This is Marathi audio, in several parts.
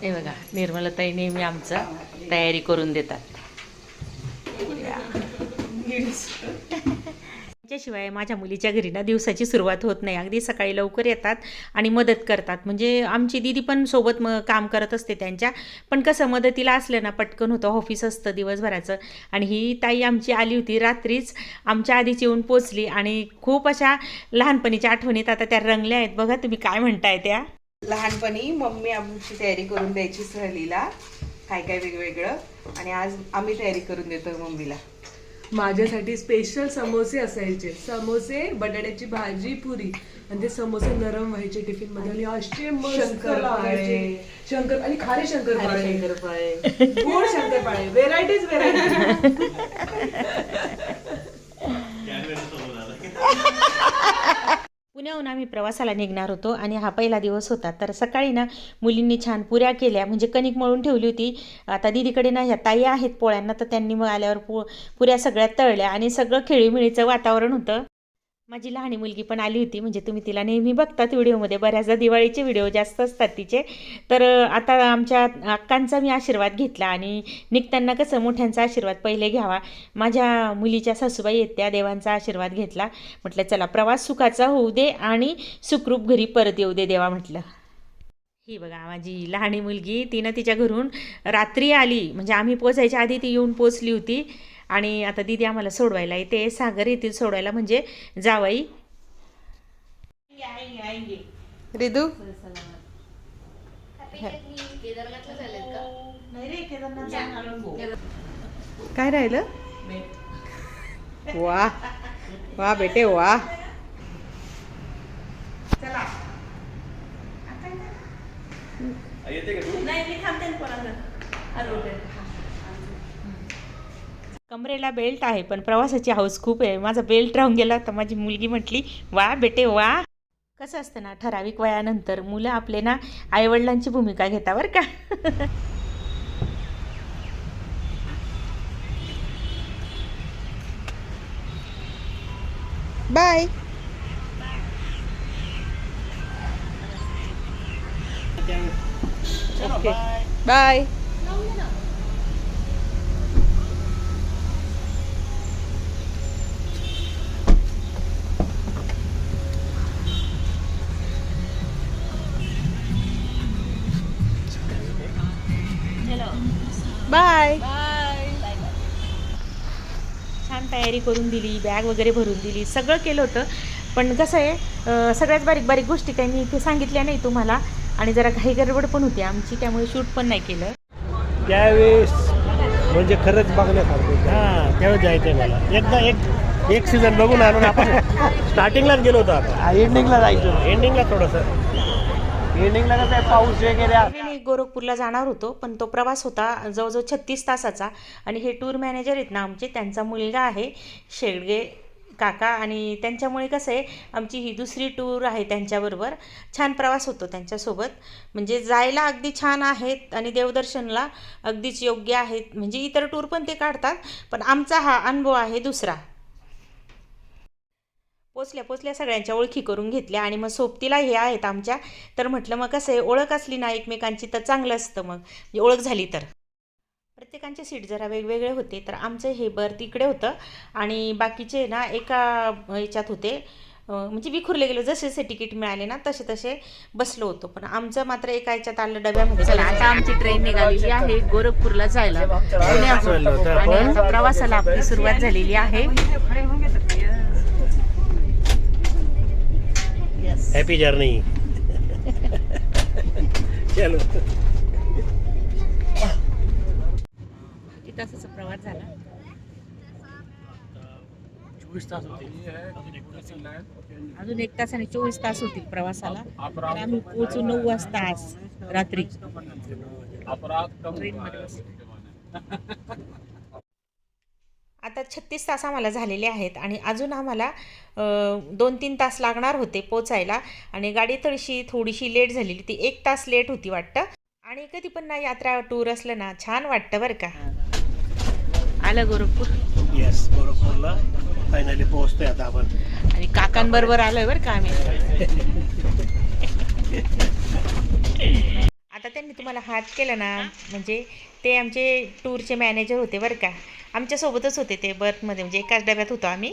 हे बघा, निर्मलताई नेहमी आमचं तयारी करून देतात. त्याच्याशिवाय माझ्या मुलीच्या घरी ना दिवसाची सुरुवात होत नाही. अगदी सकाळी लवकर येतात आणि मदत करतात. म्हणजे आमची दीदी पण सोबत काम करत असते त्यांच्या. पण कसं मदतीला असलं ना पटकन होतं, ऑफिस असतं दिवसभराचं. आणि ही ताई आमची आली होती रात्रीच, आमच्या आधीच येऊन पोचली. आणि खूप अशा लहानपणीच्या आठवणीत आता त्या रंगल्या आहेत. बघा तुम्ही काय म्हणताय त्या. लहानपणी मम्मी आमची तयारी करून द्यायची सहलीला, काय काय वेगवेगळं. आणि आज आम्ही तयारी करून देतो मम्मीला. माझ्यासाठी स्पेशल समोसे असायचे. समोसे, बटाट्याची भाजी, पुरी. आणि ते समोसे नरम व्हायचे टिफिन मध्ये. आणि असे मस्त लागायचे. शंकर आणि खारे शंकरपाळे, गोड शंकरपाळे, व्हेरायटीज पुण्याहून आम्ही प्रवासाला निघणार होतो आणि हा पहिला दिवस होता. तर सकाळी ना मुलींनी छान पुऱ्या केल्या, म्हणजे कणिक मळून ठेवली होती. आता दीदीकडे ना ह्या ताई आहेत पोळ्यांना, तर त्यांनी मग आल्यावर पुऱ्या सगळ्या तळल्या आणि सगळं खेळीमेळीचं वातावरण होतं. माझी लहानी मुलगी पण आली होती, म्हणजे तुम्ही तिला नेहमी बघतात व्हिडिओमध्ये, बऱ्याचदा दिवाळीचे व्हिडिओ जास्त असतात तिचे. तर आता आमच्या अक्कांचा मी आशीर्वाद घेतला आणि निघताना कसं मोठ्यांचा आशीर्वाद पहिले घ्यावा. माझ्या मुलीच्या सासूबाई आहेत त्या, देवांचा आशीर्वाद घेतला. म्हटलं चला प्रवास सुखाचा होऊ दे आणि सुखरूप घरी परत येऊ दे देवा म्हटलं. ही बघा माझी लहानी मुलगी, तिनं तिच्या घरून रात्री आली, म्हणजे आम्ही पोचायच्या आधी ती येऊन पोचली होती. आणि आता दीदी आम्हाला सोडवायला येते. सागर येतील सोडवायला, म्हणजे जावाई. रिदू काय राहिलं? वा वा बेटे वा. कमरेला बेल्ट आहे, पण प्रवासाची हौस खूप आहे. माझा बेल्ट राहून गेला तर माझी मुलगी म्हटली वा बेटे वा. कसं असतं ना, ठराविक वयानंतर मुलं आपले ना आईवडिलांची भूमिका घेता बरं का. Bye okay bye. बाय. छान तयारी करून दिली, बॅग वगैरे भरून दिली, सगळं केलं होतं. पण कसं आहे, सगळ्यात बारीक बारीक गोष्टी काही मी इथे सांगितल्या नाही तुम्हाला. आणि जरा घाई गडबड पण होती आमची, त्यामुळे शूट पण नाही केलं. त्यावेळेस म्हणजे खरंच बघण्यासारखं. हां, त्यावेळेस जायचं आहे मला. एकदा एक सीझन बघून आलो ना आपण. स्टार्टिंगलाच गेलो होतो आपण. एंडिंगला जायचं. एंडिंगला थोडंसं. एंडिंगला कसं आहे, पाऊस वगैरे. गोरखपूरला जाणार होतो, पण तो प्रवास होता जवळजवळ 36 तासाचा. आणि हे टूर मॅनेजर आहेत ना आमचे, त्यांचा मुलगा आहे शेडगे काका. आणि त्यांच्यामुळे कसं आहे, आमची ही दुसरी टूर आहे त्यांच्याबरोबर. छान प्रवास होतो त्यांच्यासोबत. म्हणजे जायला अगदी छान आहेत आणि देवदर्शनला अगदीच योग्य आहेत. म्हणजे इतर टूर पण ते काढतात, पण आमचा हा अनुभव आहे दुसरा. पोचल्या सगळ्यांच्या ओळखी करून घेतल्या. आणि मग सोबतीला हे आहेत आमच्या, तर म्हटलं मग कसं आहे, ओळख असली ना एकमेकांची तर चांगलं असतं. मग म्हणजे ओळख झाली तर. प्रत्येकांचे सीट जरा वेगवेगळे होते. तर आमचं हे बर्थ इकडे होतं आणि बाकीचे ना एका याच्यात होते. म्हणजे विखुरले गेलो, जसे जसे तिकीट मिळाले ना तसे तसे बसलो होतो. पण आमचं मात्र एका याच्यात आलं डब्यामध्ये. चला आता आमची ट्रेन निघालेली आहे गोरखपूरला जायला पुण्याहून. आणि प्रवासाला आपली सुरुवात झालेली आहे. Happy journey. चलो. किती तासाचा प्रवास झाला? 24 तास होते. अजून 1 तास आणि 24 तास होतील प्रवासाला. तर आम्ही पोहोचू 9 वाजता आज रात्री ट्रेनमध्ये बसू. आता 36 तास आम्हाला झालेले आहेत आणि अजून आम्हाला 2-3 तास लागणार होते पोचायला. आणि गाडी थोडीशी लेट झालेली, ती 1 तास लेट होती वाटतं. आणि कधी पण ना यात्रा टूर असलं ना छान वाटतं बरं का. आलं गोरखपूर. येस, गोरखपूरला फायनली पोहोचतोय आता आपण. आणि काकांबरोबर आलोय बरं का आम्ही. ज्यांनी तुम्हाला हात केला ना म्हणजे ते आमचे टूरचे मॅनेजर होते बरं का. आमच्यासोबतच होते ते बर्थमध्ये, म्हणजे एकाच डब्यात होतो आम्ही.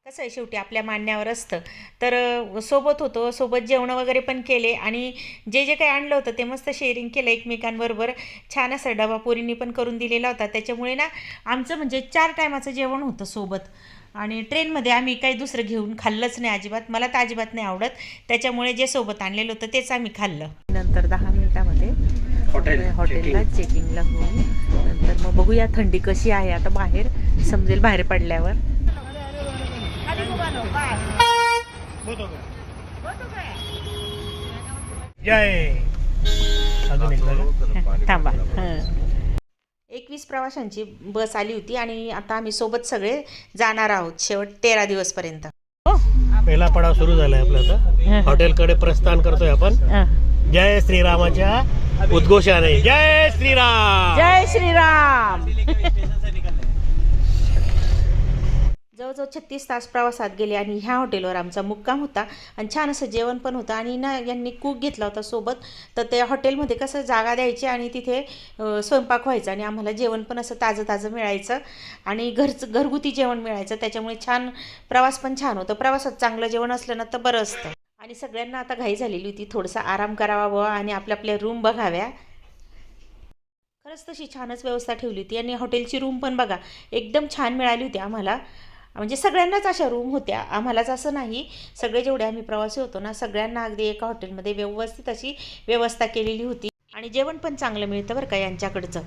कसं आहे शेवटी आपल्या मान्यावर असतं. तर सोबत होतो, सोबत जेवणं वगैरे पण केले आणि जे जे काही आणलं होतं ते मस्त शेअरिंग केलं एकमेकांबरोबर. छान असं डबा पोरींनी पण करून दिलेला होता. त्याच्यामुळे ना आमचं म्हणजे 4 टायमाचं जेवण होतं सोबत. आणि ट्रेनमध्ये आम्ही काही दुसरं घेऊन खाल्लंच नाही अजिबात. मला तर अजिबात नाही आवडत. त्याच्यामुळे जे सोबत आणलेलं होतं तेच आम्ही खाल्लं. नंतर 10 मिनिटामध्ये हॉटेलला चेकिंगला होऊन नंतर मग बघूया थंडी कशी आहे आता बाहेर, समजेल बाहेर पडल्यावर. थांबा. 21 प्रवाशांची बस आली होती आणि आता आम्ही सोबत सगळे जाणार आहोत शेवट 13 दिवसपर्यंत. पहिला पडाव सुरू झालाय आपला आता. हॉटेलकडे प्रस्थान करतोय आपण. जय श्रीरामाच्या उद्घोषाने. जय श्रीराम, जय श्रीराम. जवळजवळ 36 तास प्रवासात गेले आणि ह्या हॉटेलवर आमचा मुक्काम होता आणि छान असं जेवण पण होतं. आणि ना यांनी कूक घेतला होता सोबत. तर त्या हॉटेलमध्ये कसं जागा द्यायची आणि तिथे स्वयंपाक व्हायचा आणि आम्हाला जेवण पण असं ताजं ताजं मिळायचं आणि घरगुती जेवण मिळायचं. त्याच्यामुळे छान प्रवास पण छान होतं. प्रवासात चांगलं जेवण असलं ना तर बरं असतं. आणि सगळ्यांना आता घाई झालेली होती, थोडंसं आराम करावा आणि आपल्या रूम बघाव्या. खरंच तशी छानच व्यवस्था ठेवली होती आणि हॉटेलची रूम पण बघा एकदम छान मिळाली होती आम्हाला. म्हणजे सगळ्यांनाच अशा रूम होत्या, आम्हालाच असं नाही. सगळे जेवढे आम्ही प्रवासी होतो ना सगळ्यांना अगदी एका हॉटेलमध्ये व्यवस्थित अशी व्यवस्था केलेली होती. आणि जेवण पण चांगलं मिळतं बरं का यांच्याकडचं.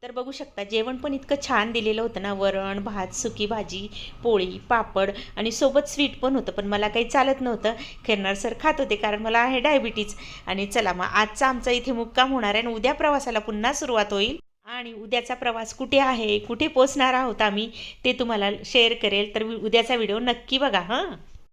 तर बघू शकता जेवण पण इतकं छान दिलेलं होतं ना. वरण भात, सुकी भाजी, पोळी, पापड आणि सोबत स्वीट पण होतं. पण मला काही चालत नव्हतं. खैरनार सर खात होते कारण मला आहे डायबिटीज. आणि चला मग आजचा आमचा इथे मुक्काम होणार आहे आणि उद्या प्रवासाला पुन्हा सुरुवात होईल. आणि उद्याचा प्रवास कुठे आहे, कुठे पोचणार आहोत आम्ही ते तुम्हाला शेअर करेल. तर उद्याचा व्हिडिओ नक्की बघा हां.